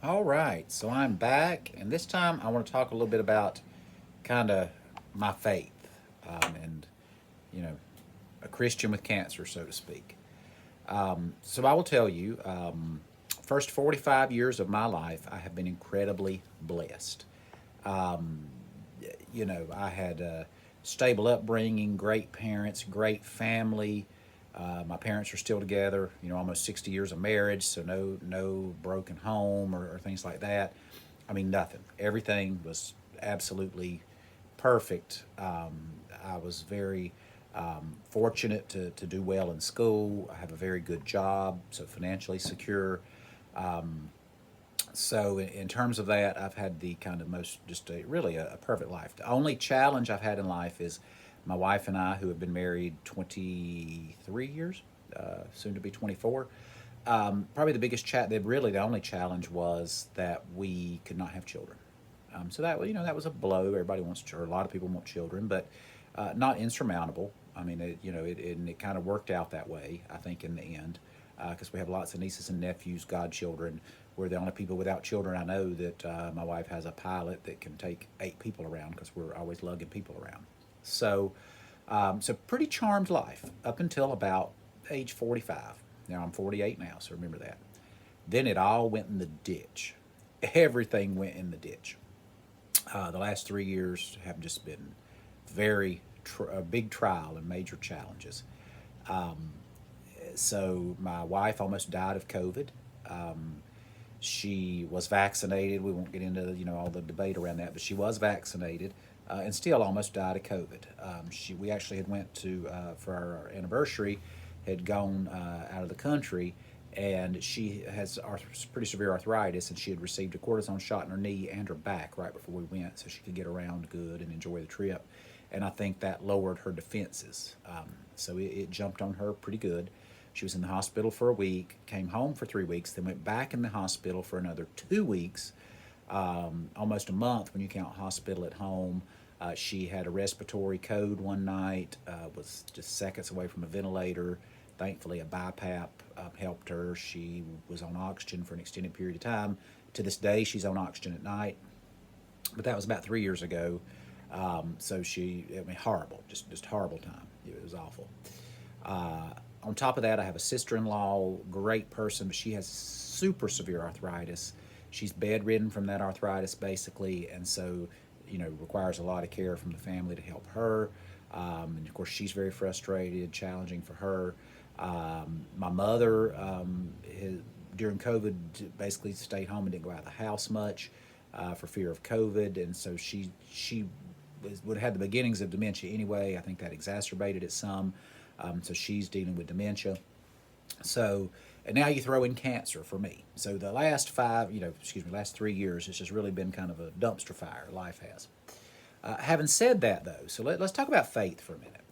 All right, so I'm back, and this time I want to talk a little bit about kind of my faith and, you know, a Christian with cancer, so to speak. So I will tell you, first 45 years of my life, I have been incredibly blessed. I had a stable upbringing, great parents, great family. My parents are still together, almost 60 years of marriage, so no broken home or things like that. I mean, nothing. Everything was absolutely perfect. I was very fortunate to do well in school. I have a very good job, so financially secure. So in terms of that, I've had the kind of most just a perfect life. The only challenge I've had in life is my wife and I, who have been married 23 years, soon to be 24. Probably the biggest really the only challenge was that we could not have children. So that was a blow. Everybody wants or a lot of people want children, but not insurmountable. I mean, it kind of worked out that way. I think in the end, because we have lots of nieces and nephews, godchildren. We're the only people without children I know that my wife has a pilot that can take 8 people around because we're always lugging people around. So, so pretty charmed life up until about age 45. Now I'm 48 now, so remember that. Then it all went in the ditch. Everything went in the ditch. The last 3 years have just been a big trial and major challenges. So my wife almost died of COVID. She was vaccinated. We won't get into all the debate around that, but she was vaccinated and still almost died of COVID. We actually had went to for our anniversary, had gone out of the country, and she has pretty severe arthritis, and she had received a cortisone shot in her knee and her back right before we went, so she could get around good and enjoy the trip. And I think that lowered her defenses, so it jumped on her pretty good. She was in the hospital for a week, came home for 3 weeks, then went back in the hospital for another 2 weeks, almost a month when you count hospital at home. She had a respiratory code one night, was just seconds away from a ventilator. Thankfully, a BiPAP helped her. She was on oxygen for an extended period of time. To this day, she's on oxygen at night, but that was about 3 years ago. I mean, horrible, just horrible time. It was awful. On top of that, I have a sister in law, great person, but she has super severe arthritis. She's bedridden from that arthritis, basically, and so, requires a lot of care from the family to help her. And of course, she's very frustrated, challenging for her. My mother, during COVID, basically stayed home and didn't go out of the house much for fear of COVID, and so she would have had the beginnings of dementia anyway. I think that exacerbated it some. So she's dealing with dementia. So, and now you throw in cancer for me. So the last 3 years, it's just really been kind of a dumpster fire. Life has. Having said that, though, so let's talk about faith for a minute.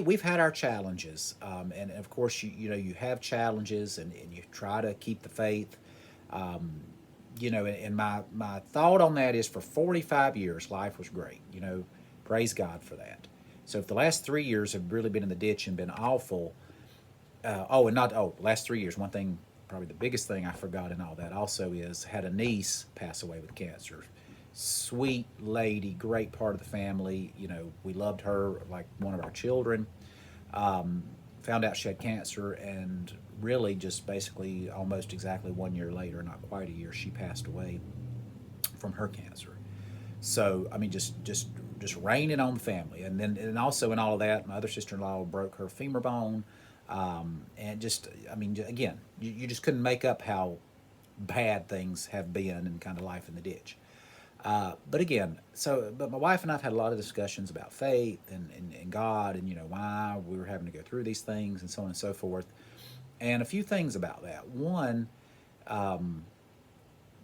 We've had our challenges, and of course, you have challenges, and you try to keep the faith. And my thought on that is for 45 years, life was great. Praise God for that. So if the last 3 years have really been in the ditch and been awful, last 3 years, one thing, probably the biggest thing I forgot in all that also is had a niece pass away with cancer. Sweet lady, great part of the family. We loved her like one of our children. Found out she had cancer, and really just basically almost exactly 1 year later, not quite a year, she passed away from her cancer. So I mean, just raining on the family, and also in all of that, my other sister in law broke her femur bone, and just I mean, again, you just couldn't make up how bad things have been and kind of life in the ditch. But my wife and I've had a lot of discussions about faith and God, and why we were having to go through these things and so on and so forth. And a few things about that. One,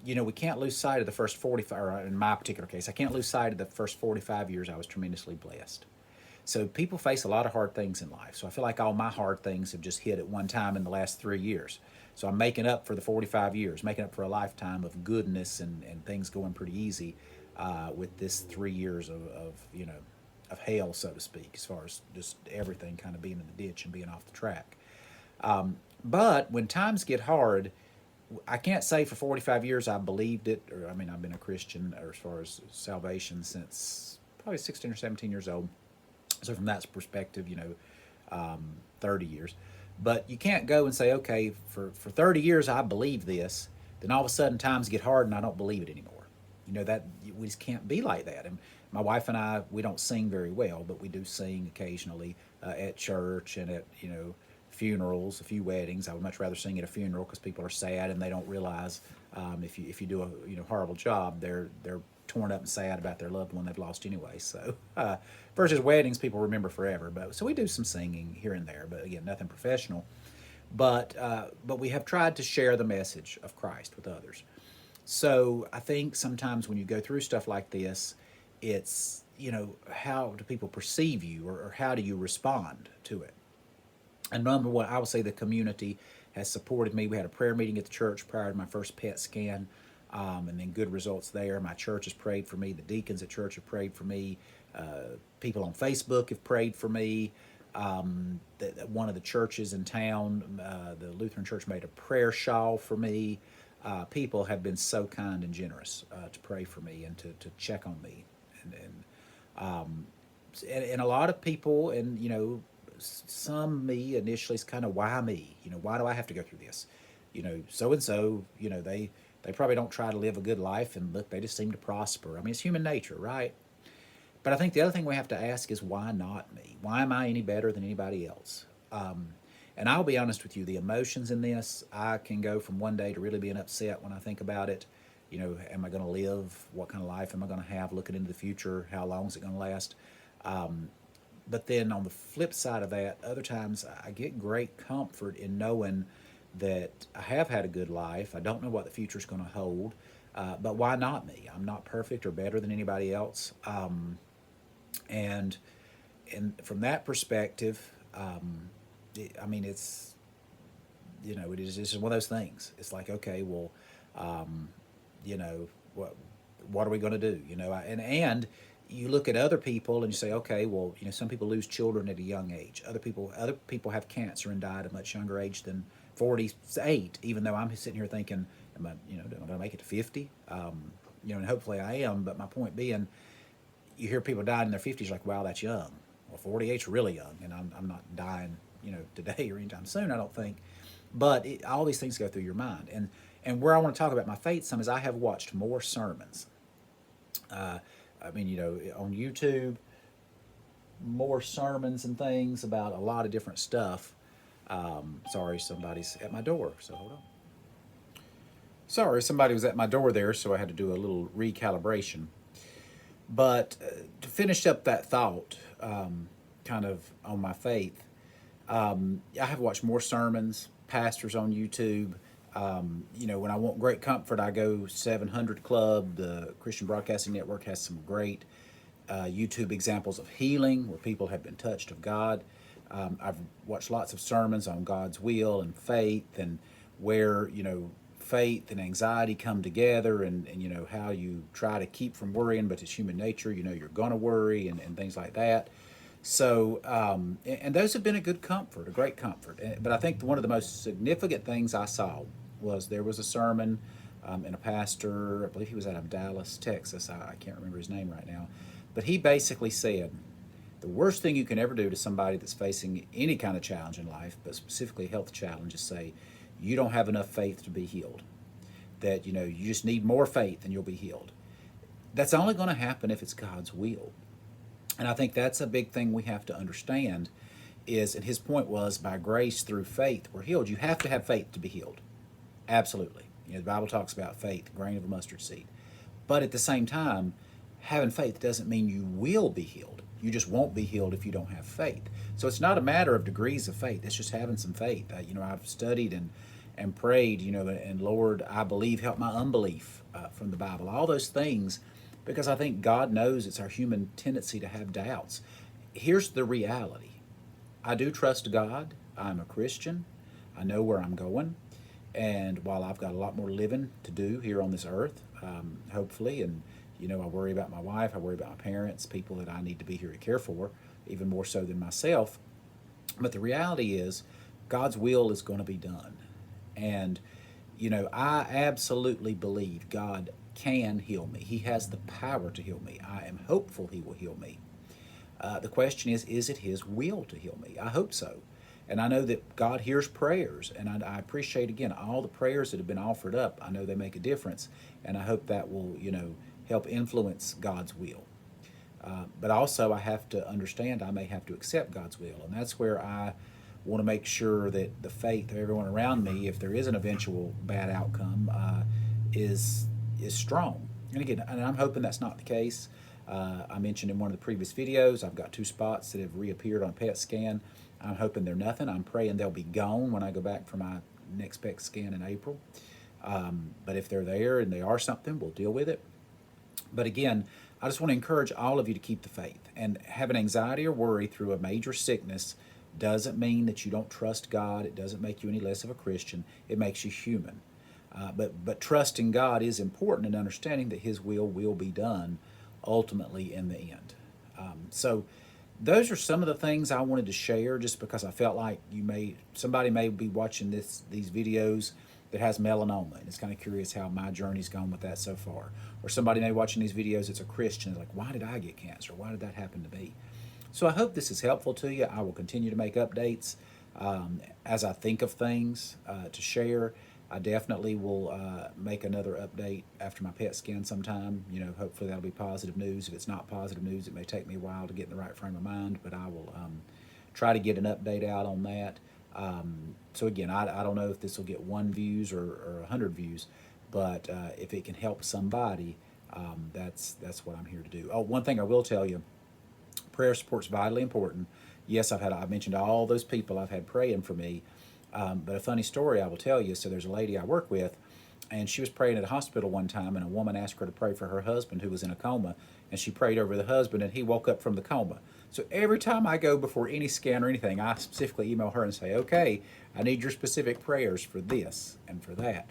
we can't lose sight of the first 45, or in my particular case, I can't lose sight of the first 45 years I was tremendously blessed. So people face a lot of hard things in life. So I feel like all my hard things have just hit at one time in the last 3 years. So I'm making up for the 45 years, making up for a lifetime of goodness and things going pretty easy with this 3 years of hell, so to speak, as far as just everything kind of being in the ditch and being off the track. But when times get hard, I can't say for 45 years I believed it, or I mean, I've been a Christian, or as far as salvation, since probably 16 or 17 years old. So from that perspective, 30 years. But you can't go and say, okay, for 30 years I believe this, then all of a sudden times get hard and I don't believe it anymore. That we just can't be like that. And my wife and I, we don't sing very well, but we do sing occasionally at church and at funerals, a few weddings. I would much rather sing at a funeral because people are sad and they don't realize if you do a horrible job, they're torn up and sad about their loved one they've lost anyway. So versus weddings, people remember forever. But so we do some singing here and there, but again, nothing professional. But we have tried to share the message of Christ with others. So I think sometimes when you go through stuff like this, it's how do people perceive you, or how do you respond to it? And number one, I would say the community has supported me. We had a prayer meeting at the church prior to my first PET scan, and then good results there. My church has prayed for me. The deacons at church have prayed for me. People on Facebook have prayed for me. One of the churches in town, the Lutheran church, made a prayer shawl for me. People have been so kind and generous to pray for me and to check on me. And a lot of people, and some me initially is kind of, why me? Why do I have to go through this? So and so, they probably don't try to live a good life, and look, they just seem to prosper. I mean, it's human nature, right? But I think the other thing we have to ask is, why not me? Why am I any better than anybody else? And I'll be honest with you, the emotions in this, I can go from one day to really being upset when I think about it. Am I going to live? What kind of life am I going to have looking into the future? How long is it going to last? But then on the flip side of that, other times I get great comfort in knowing that I have had a good life. I don't know what the future is going to hold, but why not me? I'm not perfect or better than anybody else. And from that perspective, I mean, it's it is just one of those things. It's like, okay, well, what are we going to do? And you look at other people and you say, okay, well, some people lose children at a young age. Other people have cancer and die at a much younger age than 48. Even though I'm sitting here thinking, am I, am I make it to 50? And hopefully I am. But my point being, you hear people dying in their 50s, like, wow, that's young. Well, 48's really young, and I'm not dying, today or anytime soon, I don't think. But all these things go through your mind. And where I want to talk about my faith some is I have watched more sermons. I mean, on YouTube, more sermons and things about a lot of different stuff. Sorry, somebody's at my door, so hold on. Sorry, somebody was at my door there, so I had to do a little recalibration. But to finish up that thought, kind of on my faith, I have watched more sermons, pastors on YouTube. When I want great comfort, I go 700 Club. The Christian Broadcasting Network has some great YouTube examples of healing where people have been touched of God. I've watched lots of sermons on God's will and faith, and where faith and anxiety come together, and how you try to keep from worrying, but it's human nature. You're going to worry, and things like that. So, and those have been a good comfort, a great comfort. But I think one of the most significant things I saw was there was a sermon, and a pastor, I believe he was out of Dallas, Texas. I can't remember his name right now. But he basically said, the worst thing you can ever do to somebody that's facing any kind of challenge in life, but specifically a health challenge, is say, you don't have enough faith to be healed. That, you just need more faith and you'll be healed. That's only going to happen if it's God's will. And I think that's a big thing we have to understand is, and his point was, by grace through faith we're healed. You have to have faith to be healed. Absolutely. The Bible talks about faith, the grain of a mustard seed. But at the same time, having faith doesn't mean you will be healed. You just won't be healed if you don't have faith. So it's not a matter of degrees of faith. It's just having some faith. I've studied and prayed, and Lord, I believe, help my unbelief from the Bible. All those things, because I think God knows it's our human tendency to have doubts. Here's the reality. I do trust God. I'm a Christian. I know where I'm going. And while I've got a lot more living to do here on this earth, hopefully, and I worry about my wife, I worry about my parents, people that I need to be here to care for, even more so than myself. But the reality is, God's will is going to be done. And, You know, I absolutely believe God can heal me. He has the power to heal me. I am hopeful He will heal me. The question is it His will to heal me? I hope so. And I know that God hears prayers, and I appreciate, again, all the prayers that have been offered up. I know they make a difference, and I hope that will, help influence God's will. But also, I have to understand I may have to accept God's will, and that's where I want to make sure that the faith of everyone around me, if there is an eventual bad outcome, is strong. And again, and I'm hoping that's not the case. I mentioned in one of the previous videos, I've got two spots that have reappeared on PET scan. I'm hoping they're nothing. I'm praying they'll be gone when I go back for my next PET scan in April. But if they're there and they are something, we'll deal with it. But again, I just want to encourage all of you to keep the faith. And having anxiety or worry through a major sickness doesn't mean that you don't trust God. It doesn't make you any less of a Christian. It makes you human. But trusting God is important, and understanding that His will be done ultimately in the end. So those are some of the things I wanted to share, just because I felt like somebody may be watching these videos that has melanoma and is kind of curious how my journey's gone with that so far. Or somebody may be watching these videos that's a Christian, like, why did I get cancer? Why did that happen to me? So I hope this is helpful to you. I will continue to make updates as I think of things to share. I definitely will make another update after my PET scan sometime. Hopefully that'll be positive news. If it's not positive news, it may take me a while to get in the right frame of mind, but I will try to get an update out on that. So again, I don't know if this will get 1 views or 100 views, but if it can help somebody, that's what I'm here to do. Oh, one thing I will tell you, prayer support's vitally important. Yes, I've mentioned all those people I've had praying for me, but a funny story I will tell you. So there's a lady I work with, and she was praying at a hospital one time, and a woman asked her to pray for her husband who was in a coma, and she prayed over the husband, and he woke up from the coma. So every time I go before any scan or anything, I specifically email her and say, okay, I need your specific prayers for this and for that.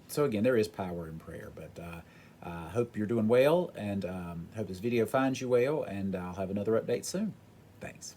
So again, there is power in prayer, but I hope you're doing well, and hope this video finds you well, and I'll have another update soon. Thanks.